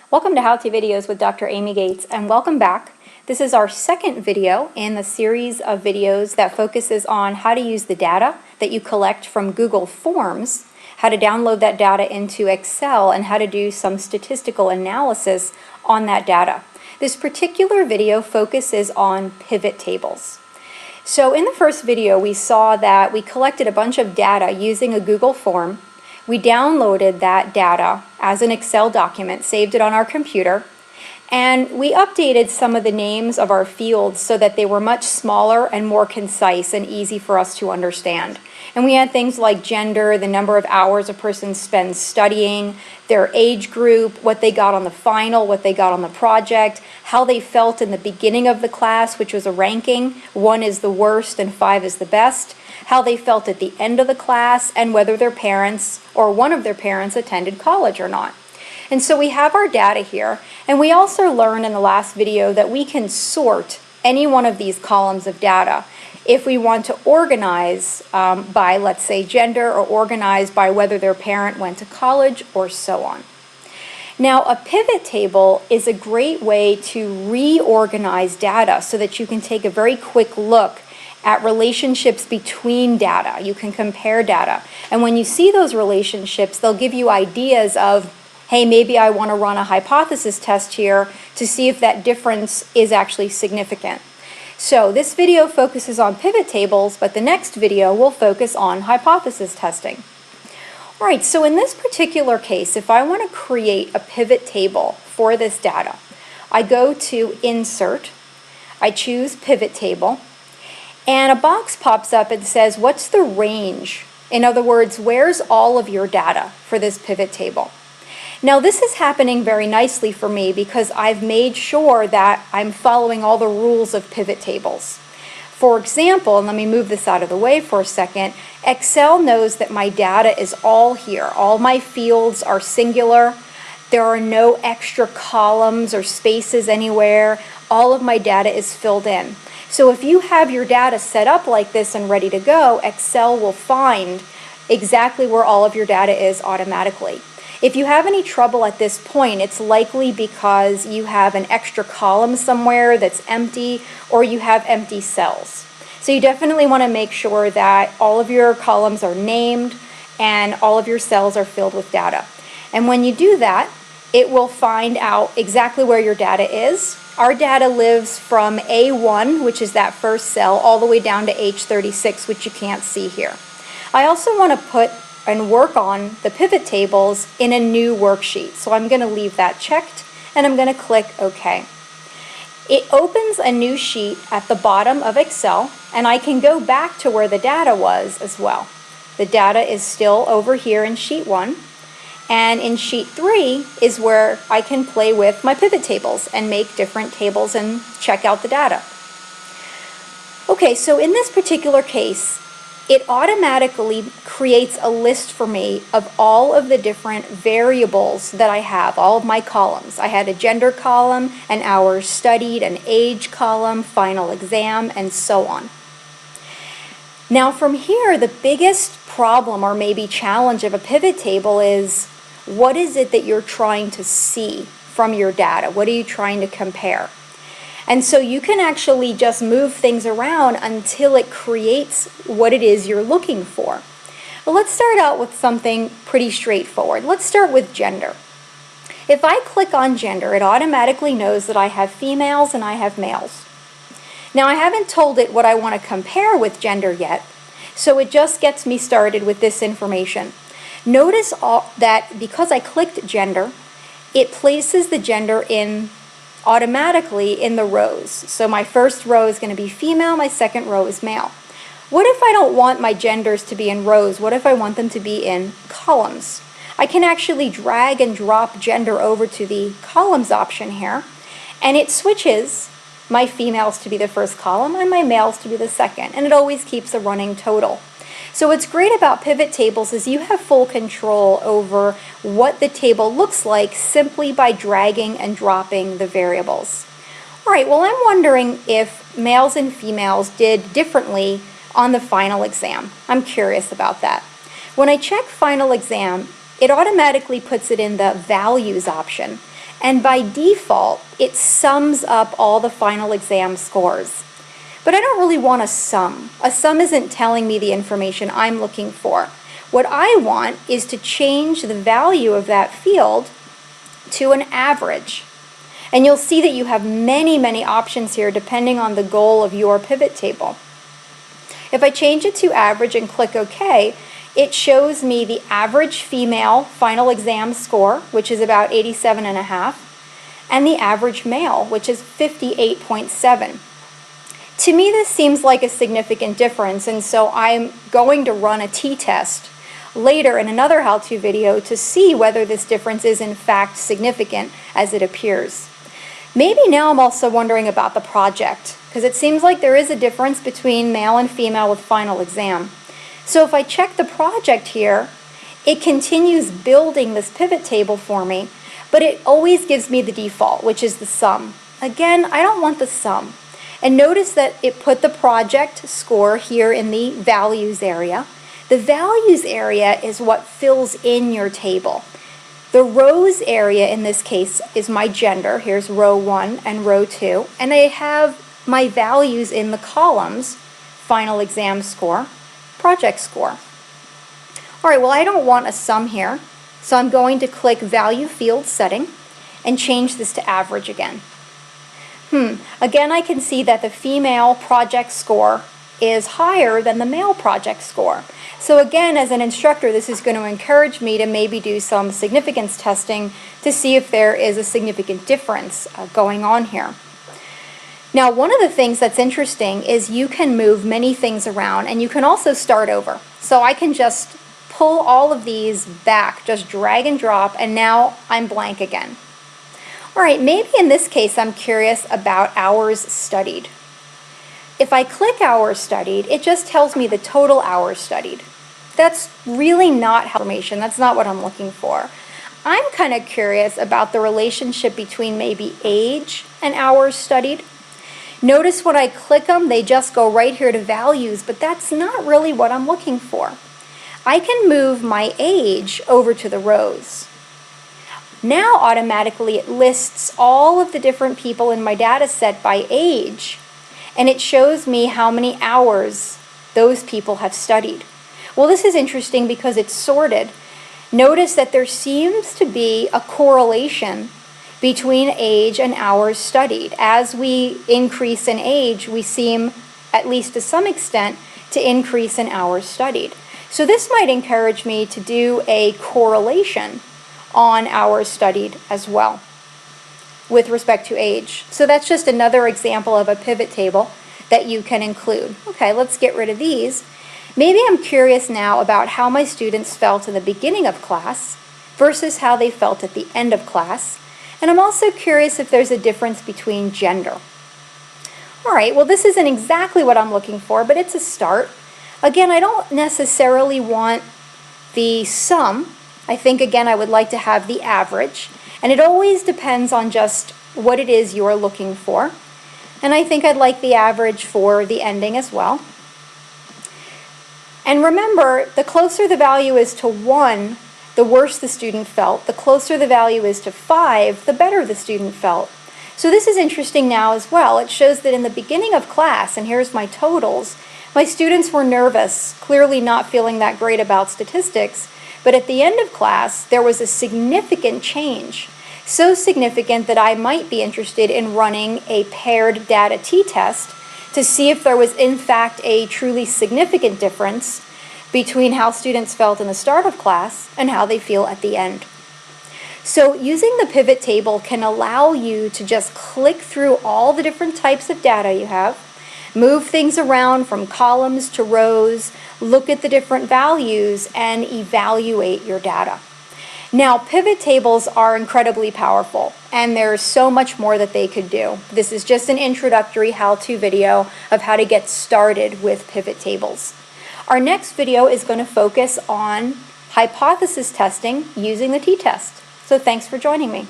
Welcome to How To Videos with Dr. Amy Gates, and welcome back. This is our second video in the series of videos that focuses on how to use the data that you collect from Google Forms, how to download that data into Excel, and how to do some statistical analysis on that data. This particular video focuses on pivot tables. So in the first video, we saw that we collected a bunch of data using a Google form. We downloaded that data as an Excel document, saved it on our computer, and we updated some of the names of our fields so that they were much smaller and more concise and easy for us to understand. And we had things like gender, the number of hours a person spends studying, their age group, what they got on the final, what they got on the project, how they felt in the beginning of the class, which was a ranking. 1 is the worst and 5 is the best. How they felt at the end of the class, and whether their parents or one of their parents attended college or not. And so we have our data here, and we also learned in the last video that we can sort any one of these columns of data if we want to organize by, let's say, gender, or organize by whether their parent went to college, or so on. Now, a pivot table is a great way to reorganize data so that you can take a very quick look at relationships between data. You can compare data. And when you see those relationships, they'll give you ideas of, hey, maybe I want to run a hypothesis test here to see if that difference is actually significant. So this video focuses on pivot tables, but the next video will focus on hypothesis testing. All right, so in this particular case, if I want to create a pivot table for this data, I go to Insert, I choose Pivot Table, and a box pops up and says, what's the range? In other words, where's all of your data for this pivot table? Now, this is happening very nicely for me because I've made sure that I'm following all the rules of pivot tables. For example, and let me move this out of the way for a second, Excel knows that my data is all here. All my fields are singular. There are no extra columns or spaces anywhere. All of my data is filled in. So if you have your data set up like this and ready to go, Excel will find exactly where all of your data is automatically. If you have any trouble at this point, it's likely because you have an extra column somewhere that's empty, or you have empty cells. So you definitely want to make sure that all of your columns are named and all of your cells are filled with data. And when you do that, it will find out exactly where your data is. Our data lives from A1, which is that first cell, all the way down to H36, which you can't see here. I also want to put and work on the pivot tables in a new worksheet. So I'm going to leave that checked, and I'm going to click OK. It opens a new sheet at the bottom of Excel, and I can go back to where the data was as well. The data is still over here in Sheet 1. And in Sheet 3 is where I can play with my pivot tables and make different tables and check out the data. Okay, so in this particular case, it automatically creates a list for me of all of the different variables that I have, all of my columns. I had a gender column, an hours studied, an age column, final exam, and so on. Now from here, the biggest problem or maybe challenge of a pivot table is, what is it that you're trying to see from your data? What are you trying to compare? And so you can actually just move things around until it creates what it is you're looking for. Well, let's start out with something pretty straightforward. Let's start with gender. If I click on gender, it automatically knows that I have females and I have males. Now, I haven't told it what I want to compare with gender yet, so it just gets me started with this information. Notice that because I clicked gender, it places the gender in automatically in the rows. So my first row is going to be female, my second row is male. What if I don't want my genders to be in rows? What if I want them to be in columns? I can actually drag and drop gender over to the columns option here, and it switches my females to be the first column and my males to be the second, and it always keeps a running total. So what's great about pivot tables is you have full control over what the table looks like simply by dragging and dropping the variables. All right, well, I'm wondering if males and females did differently on the final exam. I'm curious about that. When I check final exam, it automatically puts it in the values option. And by default, it sums up all the final exam scores. But I don't really want a sum. A sum isn't telling me the information I'm looking for. What I want is to change the value of that field to an average. And you'll see that you have many options here depending on the goal of your pivot table. If I change it to average and click OK, it shows me the average female final exam score, which is about 87.5, and the average male, which is 58.7. To me, this seems like a significant difference, and so I'm going to run a t-test later in another how-to video to see whether this difference is in fact significant as it appears. Maybe now I'm also wondering about the project, because it seems like there is a difference between male and female with final exam. So if I check the project here, it continues building this pivot table for me, but it always gives me the default, which is the sum. Again, I don't want the sum. And notice that it put the project score here in the values area. The values area is what fills in your table. The rows area in this case is my gender. Here's row 1 and row 2. And I have my values in the columns, final exam score, project score. All right, well, I don't want a sum here, so I'm going to click Value Field Setting and change this to average again. Again, I can see that the female project score is higher than the male project score. So again, as an instructor, this is going to encourage me to maybe do some significance testing to see if there is a significant difference going on here. Now, one of the things that's interesting is you can move many things around, and you can also start over. So I can just pull all of these back, just drag and drop, and now I'm blank again. All right, maybe in this case I'm curious about hours studied. If I click hours studied, it just tells me the total hours studied. That's really not information. That's not what I'm looking for. I'm kind of curious about the relationship between maybe age and hours studied. Notice when I click them, they just go right here to values, but that's not really what I'm looking for. I can move my age over to the rows. Now automatically it lists all of the different people in my data set by age, and it shows me how many hours those people have studied. Well, this is interesting because it's sorted. Notice that there seems to be a correlation between age and hours studied. As we increase in age, we seem, at least to some extent, to increase in hours studied. So this might encourage me to do a correlation on hours studied as well with respect to age. So that's just another example of a pivot table that you can include. Okay, let's get rid of these. Maybe I'm curious now about how my students felt in the beginning of class versus how they felt at the end of class. And I'm also curious if there's a difference between gender. All right, well, this isn't exactly what I'm looking for, but it's a start. Again, I don't necessarily want the sum. I think, again, I would like to have the average. And it always depends on just what it is you're looking for. And I think I'd like the average for the ending as well. And remember, the closer the value is to 1, the worse the student felt. The closer the value is to 5, the better the student felt. So this is interesting now as well. It shows that in the beginning of class, and here's my totals, my students were nervous, clearly not feeling that great about statistics. But at the end of class, there was a significant change. So significant that I might be interested in running a paired data t-test to see if there was in fact a truly significant difference between how students felt in the start of class and how they feel at the end. So using the pivot table can allow you to just click through all the different types of data you have, move things around from columns to rows, look at the different values, and evaluate your data. Now, pivot tables are incredibly powerful, and there's so much more that they could do. This is just an introductory how-to video of how to get started with pivot tables. Our next video is going to focus on hypothesis testing using the t-test. So thanks for joining me.